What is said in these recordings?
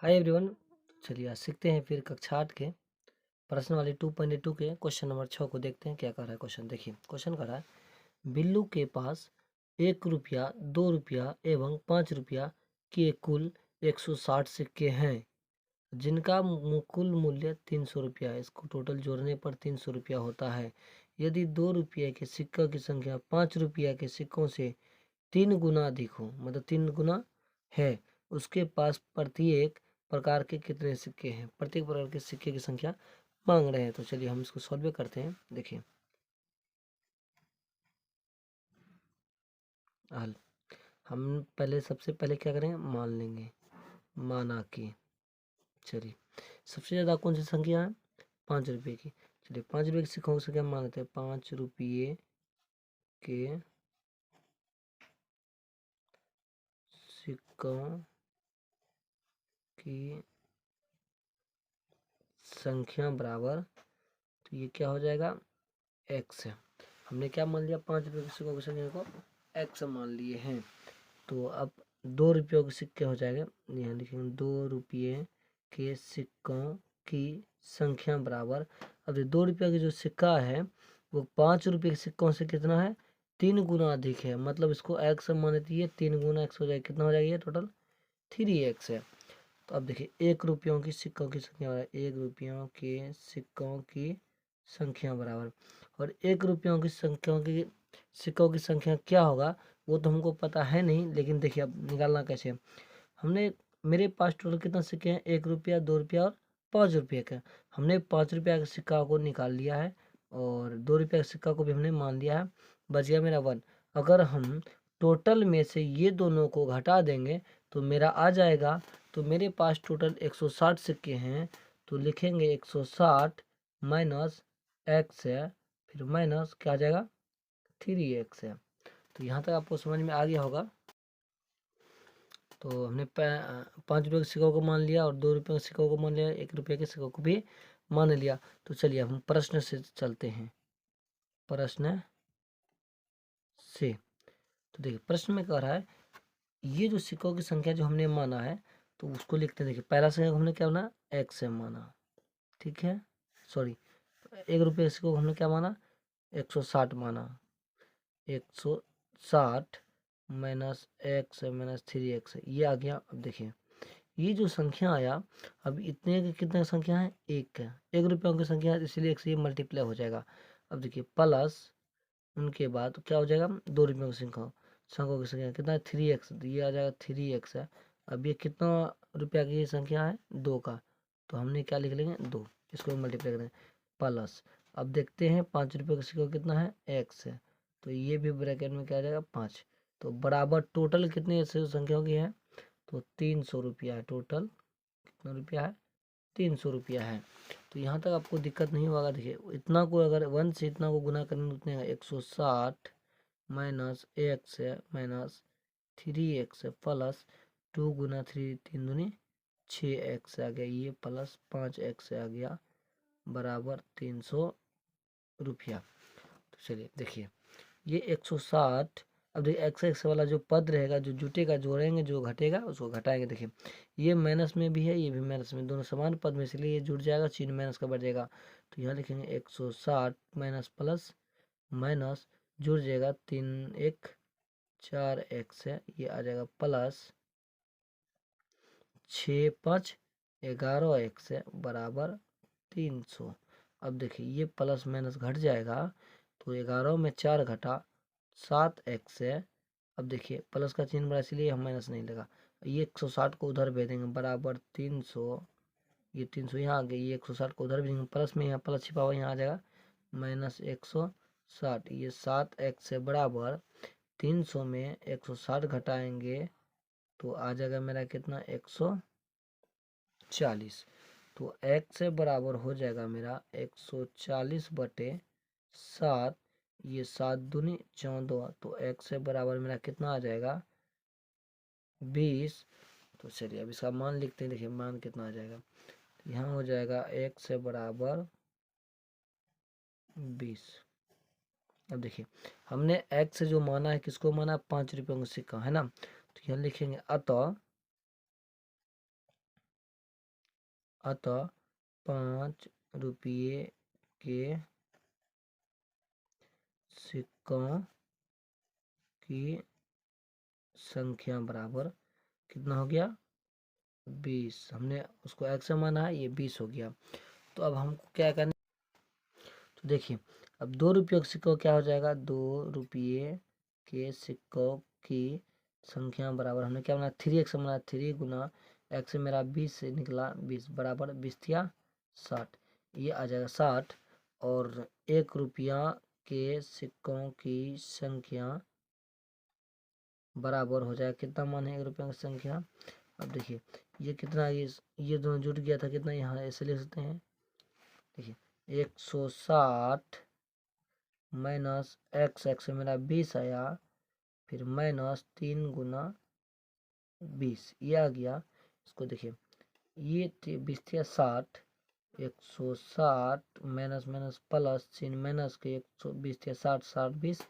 Hi everyone. चलिए आज सीखते हैं फिर कक्षा 8 के प्रश्न वाले 2.2 के क्वेश्चन नंबर 6 को देखते हैं क्या कर रहा है क्वेश्चन। देखिए क्वेश्चन कर रहा है बिल्लू के पास 1 रुपया, 2 रुपया एवं 5 रुपया के कुल 160 सिक्के हैं जिनका कुल मूल्य 300 रुपया है। इसको टोटल जोड़ने पर 300 रुपया होता है। यदि 2 रुपये के सिक्कों की संख्या 5 रुपया के सिक्कों से 3 गुना अधिक हो, मतलब 3 गुना है, उसके पास प्रत्येक प्रकार के कितने सिक्के हैं। प्रत्येक प्रकार के सिक्के की संख्या मांग रहे हैं। तो चलिए हम इसको सॉल्व करते हैं। देखिए हल हम पहले सबसे पहले क्या करेंगे, मान लेंगे। माना कि चलिए सबसे ज़्यादा कौन सी संख्या है, 5 रुपये की। चलिए 5 रुपये के सिक्कों की संख्या मान लेते हैं। 5 रुपये के सिक्कों की संख्या बराबर, तो ये क्या हो जाएगा, एक्स है। हमने क्या मान लिया, 5 रुपये के सिक्कों की संख्या को एक्स मान लिए हैं। तो अब 2 रुपयों के सिक्के हो जाएंगे, यहाँ लिखेंगे 2 रुपये के सिक्कों की संख्या बराबर। अब ये 2 रुपये का जो सिक्का है वो 5 रुपये के सिक्कों से कितना है, 3 गुना अधिक है। मतलब इसको एक्स मान लेती है, 3 गुना एक्स हो जाएगा, कितना हो जाएगा, टोटल 3x है। तो अब देखिए 1 रुपयों की सिक्कों की संख्या बराबर, 1 रुपयों के सिक्कों की संख्या बराबर, और 1 रुपयों की सिक्कों की संख्या क्या होगा वो तो हमको पता है नहीं, लेकिन देखिए अब निकालना कैसे। हमने मेरे पास टोटल कितना सिक्के हैं, 1 रुपया, 2 रुपया और 5 रुपये का। हमने 5 रुपया के सिक्का को निकाल लिया है और 2 रुपया के सिक्का को भी हमने मान लिया है। बच गया मेरा 1। अगर हम टोटल में से ये दोनों को घटा देंगे तो मेरा आ जाएगा। तो मेरे पास टोटल 160 सिक्के हैं, तो लिखेंगे 160 माइनस एक्स है, फिर माइनस क्या आ जाएगा, 3x है। तो यहाँ तक आपको समझ में आ गया होगा। तो हमने 5 रुपये के सिक्कों को मान लिया और 2 रुपये के सिक्कों को मान लिया, 1 रुपये के सिक्कों को भी मान लिया। तो चलिए हम प्रश्न से चलते हैं। प्रश्न से तो देखिए प्रश्न में कह रहा है ये जो सिक्कों की संख्या जो हमने माना है तो उसको लिखते हैं। देखिए पहला संख्या हमने क्या माना, एक्स से माना, ठीक है। सॉरी, 1 रुपये के सिक्कों को हमने क्या माना, 160 माना। 160 माइनस एक्स माइनस 3x ये आ गया। अब देखिए ये जो संख्या आया, अब इतने की कितने संख्या है, एक है, 1 रुपयों की संख्या है, इसलिए एक से ये मल्टीप्लाई हो जाएगा। अब देखिए प्लस उनके बाद क्या हो जाएगा, 2 रुपयों की संख्या की संख्या कितना है, 3x, ये आ जाएगा 3x है। अब ये कितना रुपया की संख्या है, 2 का, तो हमने क्या लिख लेंगे, 2, इसको मल्टीप्लाई करेंगे प्लस। अब देखते हैं 5 रुपये का सिक्का कितना है, x है, तो ये भी ब्रैकेट में क्या आ जाएगा, 5। तो बराबर टोटल कितनी ऐसे संख्याओं की है, तो 300 रुपया है। टोटल कितना रुपया है, 300 रुपया है। तो यहाँ तक आपको दिक्कत नहीं होगा। देखिए इतना को अगर 1 से इतना को गुना करेंगे उतने 160 माइनस एक्स है माइनस 3x है प्लस 2 गुना 3, 3 दूनी 6x आ गया, ये प्लस 5x आ गया बराबर 300 रुपया। तो चलिए देखिए ये 160। अब देखिए एक्स एक्स वाला जो पद रहेगा, जो जुटेगा, जोड़ेंगे, जो घटेगा उसको घटाएंगे। देखिए ये माइनस में भी है, ये भी माइनस में, दोनों समान पद में, इसलिए ये जुट जाएगा, चिन्ह माइनस का बढ़ जाएगा। तो यहाँ लिखेंगे 160 माइनस प्लस माइनस जुड़ जाएगा, 3 1 4x है, ये आ जाएगा प्लस 6 5 11x है बराबर 300। अब देखिए ये प्लस माइनस घट जाएगा, तो 11 में 4 घटा 7x है। अब देखिए प्लस का चिन्ह बड़ा, इसलिए हम माइनस नहीं लगा। ये 160 को उधर भेजेंगे बराबर 300, ये 300 यहाँ आ गया, ये 160 को उधर भेजेंगे प्लस में, यहाँ प्लस छिपा हुआ यहाँ आ जाएगा माइनस 160। ये 7x से बराबर 300 में 160 घटाएंगे तो आ जाएगा मेरा कितना, 140। तो x से बराबर हो जाएगा मेरा 140/7। ये 7 दूनी 14, तो x से बराबर मेरा कितना आ जाएगा, 20। तो चलिए अब इसका मान लिखते हैं। देखिए मान कितना आ जाएगा, यहाँ हो जाएगा x से बराबर 20। अब देखिए हमने x से जो माना है, किसको माना, 5 रुपयों का सिक्का है ना। तो यहाँ लिखेंगे अतः अतः 5 रुपये के सिक्कों की संख्या बराबर कितना हो गया 20। हमने उसको x माना है, ये 20 हो गया। तो अब हमको क्या करना, तो देखिए अब 2 रुपये के सिक्कों क्या हो जाएगा, 2 रुपये के सिक्कों की संख्या बराबर, हमने क्या बनाया 3x बनाया, 3 गुना x मेरा 20 से निकला 20 बराबर 20 या 60, ये आ जाएगा 60। और 1 रुपया के सिक्कों की संख्या बराबर हो जाएगा, कितना मान है 1 रुपये की संख्या। अब देखिए ये कितना, ये दोनों जुट गया था कितना, यहाँ ऐसे लिख सकते हैं। देखिए 160 माइनस x मेरा 20 आया, फिर माइनस 3 गुना 20 ये आ गया। इसको देखिए ये 20 थे 60, 160 माइनस माइनस प्लस 3 माइनस के 120 थे 60, 60 20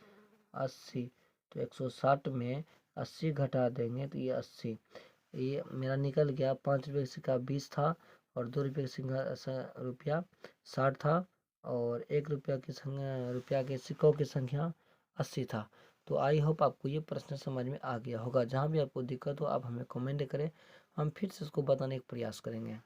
80। तो 160 में 80 घटा देंगे तो ये 80, ये मेरा निकल गया। 5 रुपये का सिक्का 20 था और 2 रुपये का रुपया 60 था और 1 रुपया के सिक्कों की संख्या 80 था। तो आई होप आपको ये प्रश्न समझ में आ गया होगा। जहाँ भी आपको दिक्कत हो आप हमें कमेंट करें, हम फिर से इसको बताने का प्रयास करेंगे।